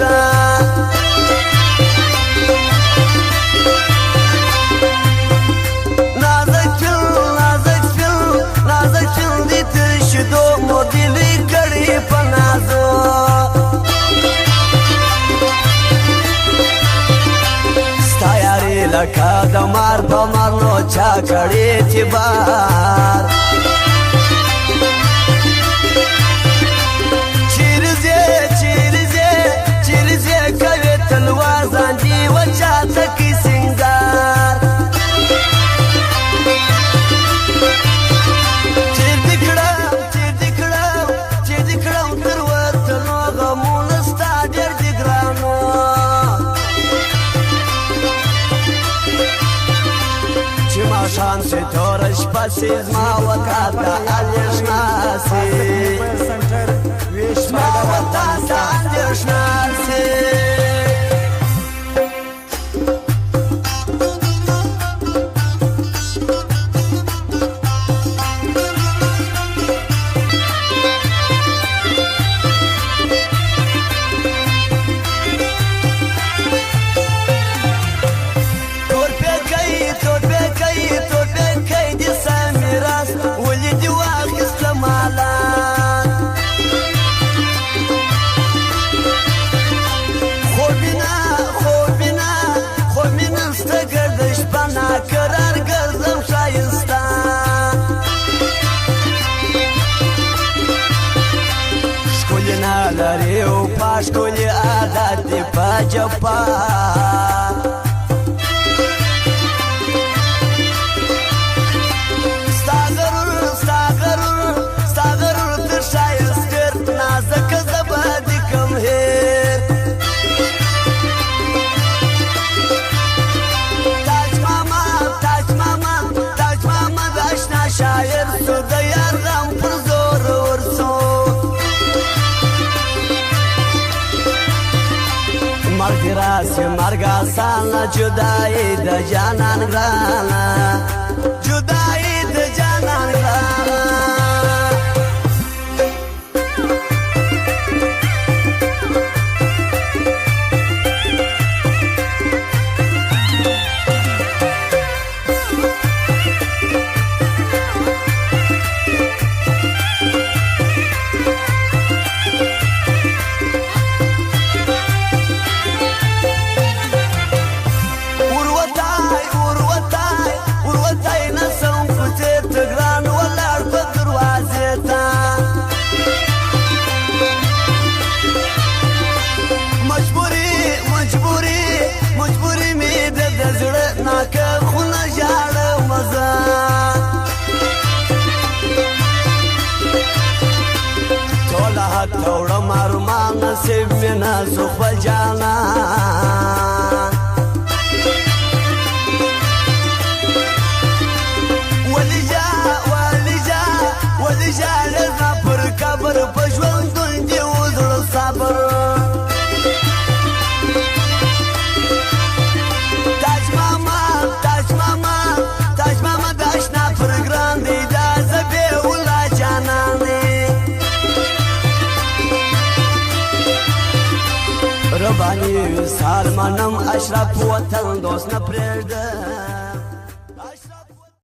تا نازک فیل دی تر شدو مدلی کړي په نازو ستا یاري لکه د مار په مرلو چا کړي اعتبار شان سے تورش پسیز ما وکاتا الیشناسی ما وکاتا الیشناسی لري او پاش کولی عادت دی پا جپا ستاغرور تر شایستر نازک زبادی کم هیر تاج ماما داشنا شایر سو دیار غم پر زور ورسو مرگ راسی مرگ آسانا جدائی د جانان گرانا جدائی د جانان گرانا مجبوری می د زړه ناکه خونه ژاړه مزه ټوله هڅه وړم ارمان نصیب مې نه سو خپل جانان ولې ژاړې زما پر قبر په ژوندون دې و زړه صبر ربانی سار منم اشرف وطن دوست نه پرېږده